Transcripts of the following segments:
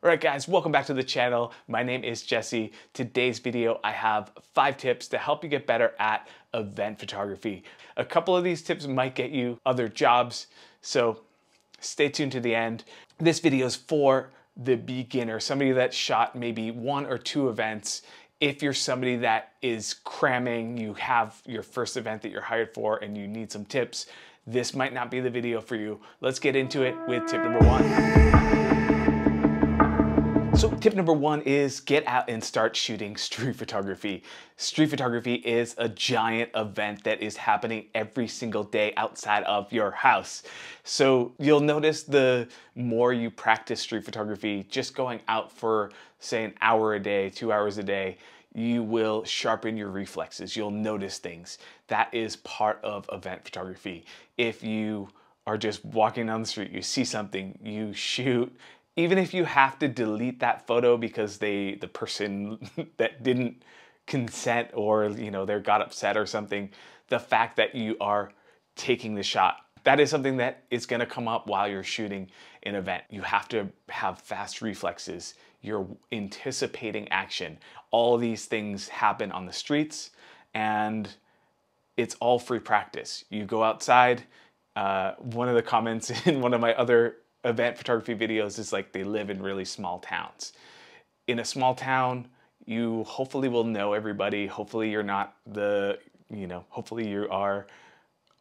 Alright guys, welcome back to the channel. My name is Jesse. Today's video I have 5 tips to help you get better at event photography. A couple of these tips might get you other jobs, so stay tuned to the end. This video is for the beginner, somebody that shot maybe 1 or 2 events. If you're somebody that is cramming, you have your first event that you're hired for and you need some tips, this might not be the video for you. Let's get into it with tip number 1. So tip number 1 is get out and start shooting street photography. Street photography is a giant event that is happening every single day outside of your house. So you'll notice the more you practice street photography, just going out for say an hour a day, 2 hours a day, you will sharpen your reflexes. You'll notice things. That is part of event photography. If you are just walking down the street, you see something, you shoot. Even if you have to delete that photo because the person that didn't consent or they got upset or something, the fact that you are taking the shot, that is something that is going to come up while you're shooting an event. You have to have fast reflexes. You're anticipating action. All of these things happen on the streets and it's all free practice. You go outside. One of the comments in one of my other event photography videos is like they live in really small towns. In a small town, you hopefully will know everybody. Hopefully you're not hopefully you are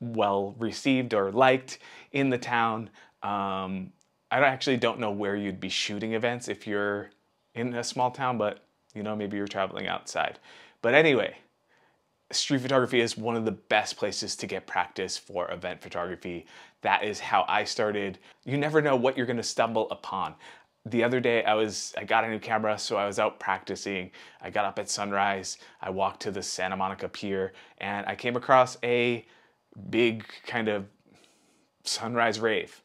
well received or liked in the town. I actually don't know where you'd be shooting events if you're in a small town, but maybe you're traveling outside. But anyway, street photography is one of the best places to get practice for event photography. That is how I started. You never know what you're going to stumble upon. The other day I got a new camera, so I was out practicing. I got up at sunrise. I walked to the Santa Monica Pier and I came across a big kind of sunrise rave.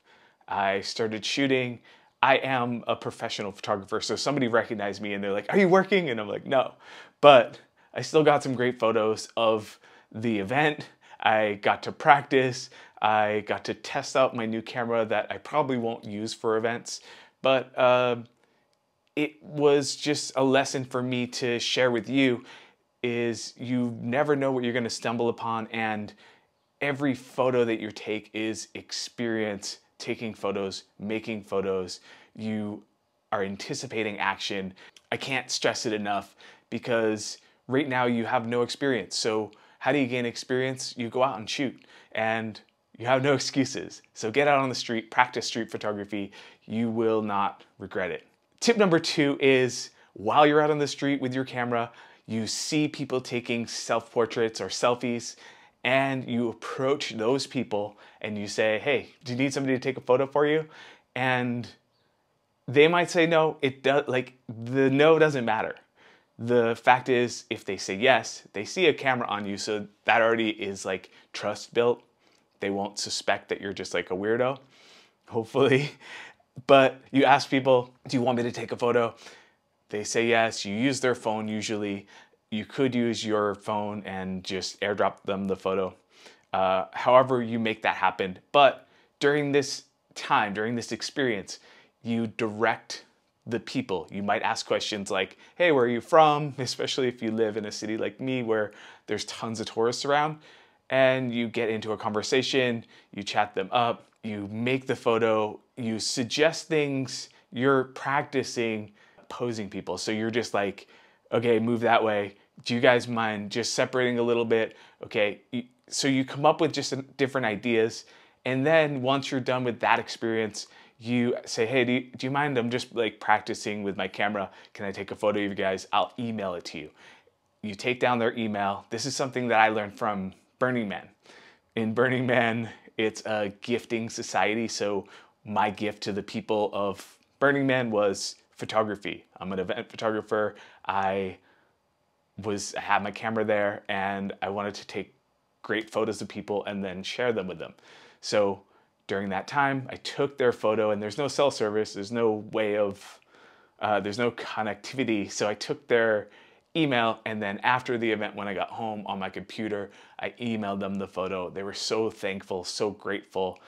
I started shooting. I am a professional photographer, so somebody recognized me and they're like, "Are you working?" And I'm like, "No." But I still got some great photos of the event. I got to practice. I got to test out my new camera that I probably won't use for events, but it was just a lesson for me to share with you. Is you never know what you're going to stumble upon, and every photo that you take is experience taking photos, making photos. You are anticipating action. I can't stress it enough because right now you have no experience. So how do you gain experience? You go out and shoot and you have no excuses. So get out on the street, practice street photography. You will not regret it. Tip number 2 is while you're out on the street with your camera, you see people taking self-portraits or selfies and you approach those people and you say, "Hey, do you need somebody to take a photo for you?" And they might say no. It does, like, the no doesn't matter. The fact is, if they say yes, they see a camera on you, so that already is like trust built. They won't suspect that you're just like a weirdo, hopefully. But you ask people, "Do you want me to take a photo?" They say yes. You use their phone usually. You could use your phone and just airdrop them the photo. However you make that happen. But during this time, during this experience, you direct the people. You might ask questions like, "Hey, where are you from?" Especially if you live in a city like me where there's tons of tourists around. And you get into a conversation, you chat them up, you make the photo, you suggest things, you're practicing posing people. So you're just like, "Okay, move that way. Do you guys mind just separating a little bit?" Okay, so you come up with just different ideas. And then once you're done with that experience, you say, "Hey, do you mind? I'm just like practicing with my camera. Can I take a photo of you guys? I'll email it to you." You take down their email. This is something that I learned from Burning Man. In Burning Man, it's a gifting society. So my gift to the people of Burning Man was photography. I'm an event photographer. I had my camera there and I wanted to take great photos of people and then share them with them. So during that time, I took their photo, and there's no cell service, there's no way of, there's no connectivity. So I took their email, and then after the event, when I got home on my computer, I emailed them the photo. They were so thankful, so grateful.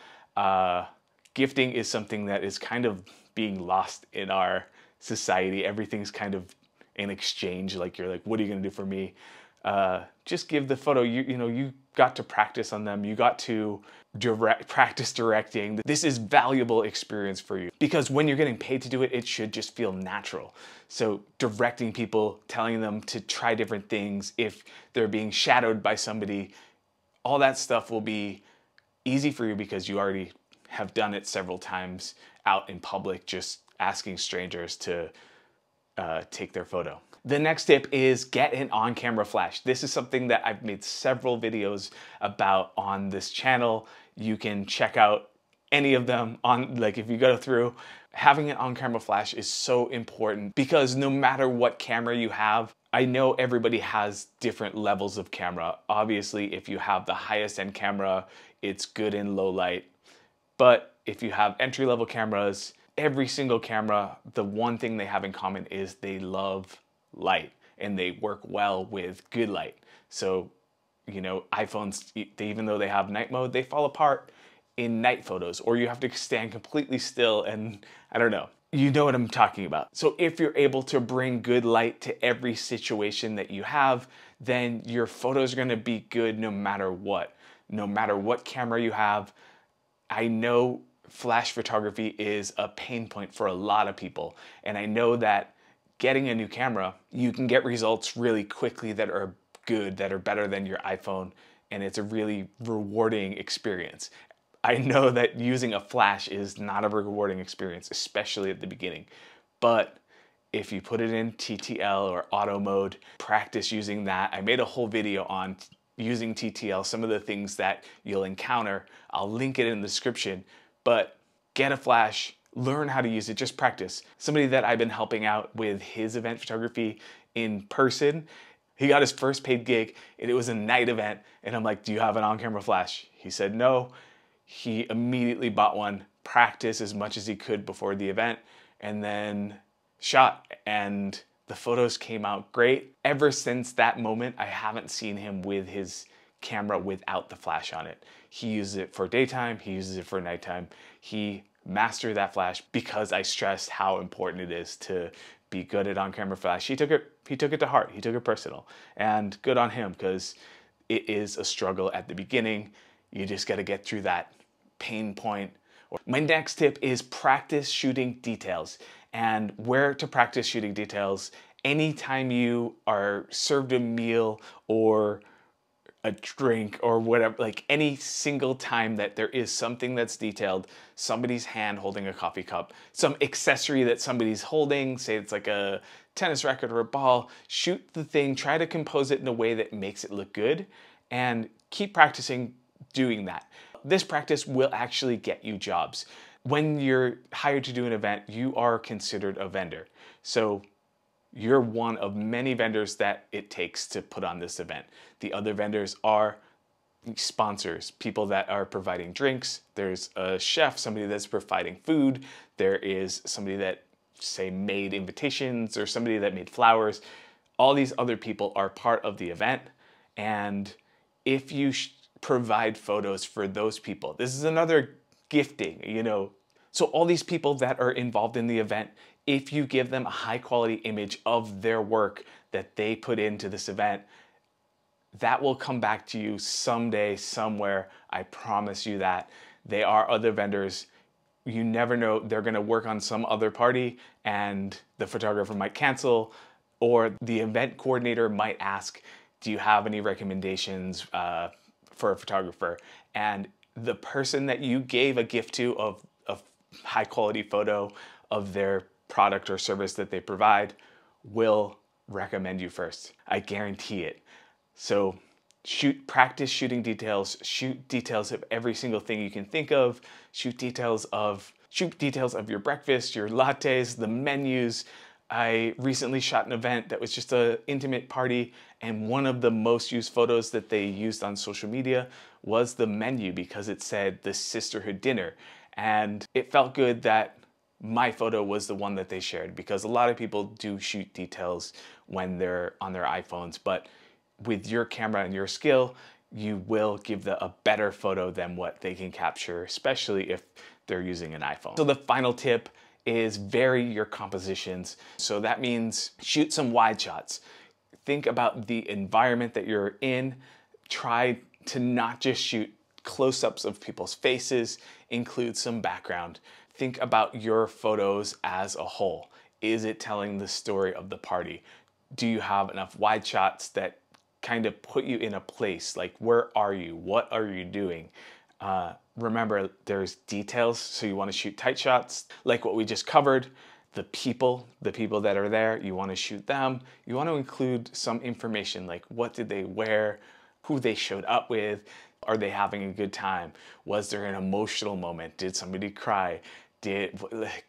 Gifting is something that is kind of being lost in our society. Everything's kind of in exchange. Like you're like, what are you gonna do for me? Just give the photo. You got to practice on them. You got to practice directing. This is valuable experience for you because when you're getting paid to do it, it should just feel natural. So directing people, telling them to try different things, if they're being shadowed by somebody, all that stuff will be easy for you because you already have done it several times out in public, just asking strangers to take their photo. The next tip is get an on-camera flash. This is something that I've made several videos about on this channel. You can check out any of them on, like if you go through. Having an on-camera flash is so important because no matter what camera you have, I know everybody has different levels of camera. Obviously, if you have the highest end camera, it's good in low light. But if you have entry-level cameras, every single camera, the one thing they have in common is they love light and they work well with good light. So, iPhones, even though they have night mode, they fall apart in night photos, or you have to stand completely still and I don't know. You know what I'm talking about. So if you're able to bring good light to every situation that you have, then your photos are gonna be good no matter what. No matter what camera you have. I know flash photography is a pain point for a lot of people. And I know that getting a new camera, you can get results really quickly that are good, that are better than your iPhone. And it's a really rewarding experience. I know that using a flash is not a rewarding experience, especially at the beginning. But if you put it in TTL or auto mode, practice using that. I made a whole video on using TTL, some of the things that you'll encounter. I'll link it in the description, but get a flash, learn how to use it, just practice. Somebody that I've been helping out with his event photography in person, he got his first paid gig and it was a night event. And I'm like, do you have an on-camera flash? He said no. He immediately bought one, practiced as much as he could before the event, and then shot. And the photos came out great. Ever since that moment, I haven't seen him with his camera without the flash on it. He uses it for daytime, he uses it for nighttime. He mastered that flash because I stressed how important it is to be good at on-camera flash. He took it to heart, he took it personal. And good on him, because it is a struggle at the beginning. You just gotta get through that pain point. My next tip is practice shooting details. And where to practice shooting details, anytime you are served a meal or a drink or whatever, like any single time that there is something that's detailed, somebody's hand holding a coffee cup, some accessory that somebody's holding, say it's like a tennis racket or a ball, shoot the thing, try to compose it in a way that makes it look good, and keep practicing doing that. This practice will actually get you jobs. When you're hired to do an event, you are considered a vendor. So you're one of many vendors that it takes to put on this event. The other vendors are sponsors, people that are providing drinks. There's a chef, somebody that's providing food. There is somebody that, say, made invitations, or somebody that made flowers. All these other people are part of the event. And if you provide photos for those people, this is another gifting, So all these people that are involved in the event, if you give them a high quality image of their work that they put into this event, that will come back to you someday, somewhere. I promise you that. There are other vendors. You never know, they're gonna work on some other party and the photographer might cancel, or the event coordinator might ask, do you have any recommendations for a photographer? And the person that you gave a gift to of a high quality photo of their product or service that they provide will recommend you first. I guarantee it. So practice shooting details, shoot details of every single thing you can think of, shoot details of your breakfast, your lattes, the menus. I recently shot an event that was just an intimate party, and one of the most used photos that they used on social media was the menu because it said the sisterhood dinner. And it felt good that my photo was the one that they shared, because a lot of people do shoot details when they're on their iPhones, but with your camera and your skill, you will give a better photo than what they can capture, especially if they're using an iPhone. So the final tip is vary your compositions. So that means shoot some wide shots. Think about the environment that you're in. Try to not just shoot close-ups of people's faces, include some background. Think about your photos as a whole. Is it telling the story of the party? Do you have enough wide shots that kind of put you in a place? Like, where are you? What are you doing? Remember, there's details, so you want to shoot tight shots, like what we just covered. The people that are there, you want to shoot them. You want to include some information, like what did they wear, who they showed up with, are they having a good time? Was there an emotional moment? Did somebody cry?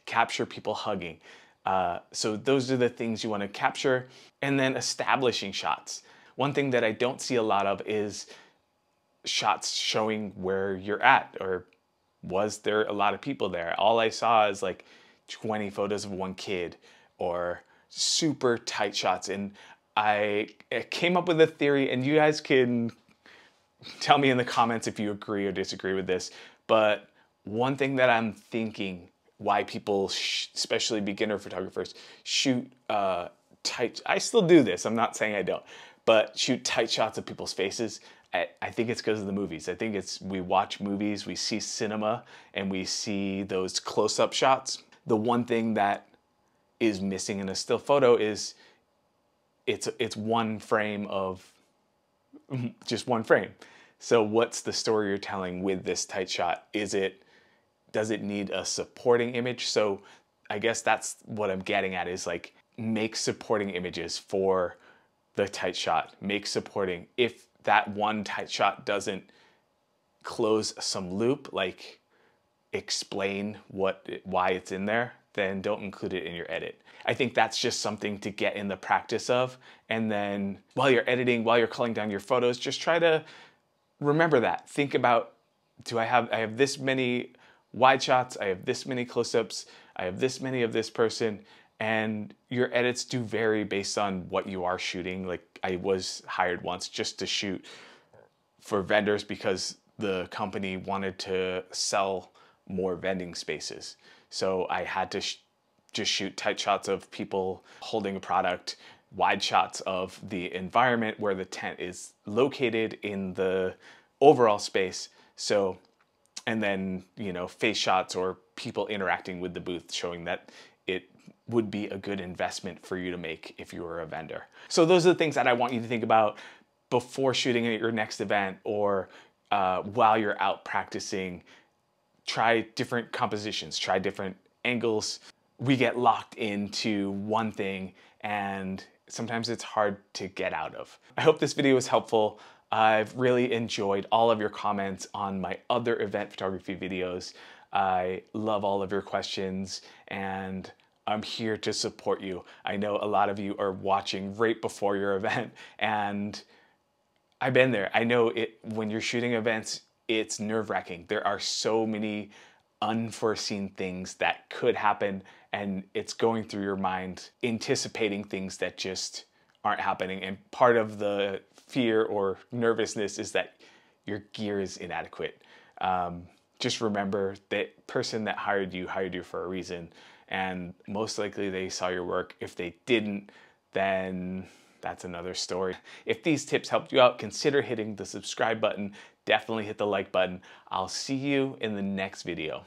Capture people hugging. So those are the things you want to capture. And then establishing shots. One thing that I don't see a lot of is shots showing where you're at, or was there a lot of people there? All I saw is like 20 photos of one kid, or super tight shots. And I came up with a theory, and you guys can tell me in the comments if you agree or disagree with this. But one thing that I'm thinking why people, especially beginner photographers, shoot tight, I still do this, I'm not saying I don't, but shoot tight shots of people's faces. I think it's because of the movies. I think it's, we watch movies, we see cinema, and we see those close-up shots. The one thing that is missing in a still photo is it's one frame of, just one frame. So what's the story you're telling with this tight shot? Does it need a supporting image? So I guess that's what I'm getting at, is like, make supporting images for the tight shot. Make supporting, if that one tight shot doesn't close some loop, like explain why it's in there, then don't include it in your edit. I think that's just something to get in the practice of. And then while you're editing, while you're culling down your photos, just try to remember that. Think about, I have this many wide shots, I have this many close-ups, I have this many of this person, and your edits do vary based on what you are shooting. Like, I was hired once just to shoot for vendors because the company wanted to sell more vending spaces. So I had to just shoot tight shots of people holding a product, wide shots of the environment where the tent is located in the overall space. So, and then, you know, face shots or people interacting with the booth, showing that it would be a good investment for you to make if you were a vendor. So those are the things that I want you to think about before shooting at your next event, or while you're out practicing. Try different compositions, try different angles. We get locked into one thing, and sometimes it's hard to get out of. I hope this video was helpful. I've really enjoyed all of your comments on my other event photography videos. I love all of your questions, and I'm here to support you. I know a lot of you are watching right before your event, and I've been there. I know it, when you're shooting events, it's nerve-wracking. There are so many unforeseen things that could happen, and it's going through your mind, anticipating things that just aren't happening. And part of the fear or nervousness is that your gear is inadequate. Just remember that person that hired you for a reason, and most likely they saw your work. If they didn't, then that's another story. If these tips helped you out, consider hitting the subscribe button. Definitely hit the like button. I'll see you in the next video.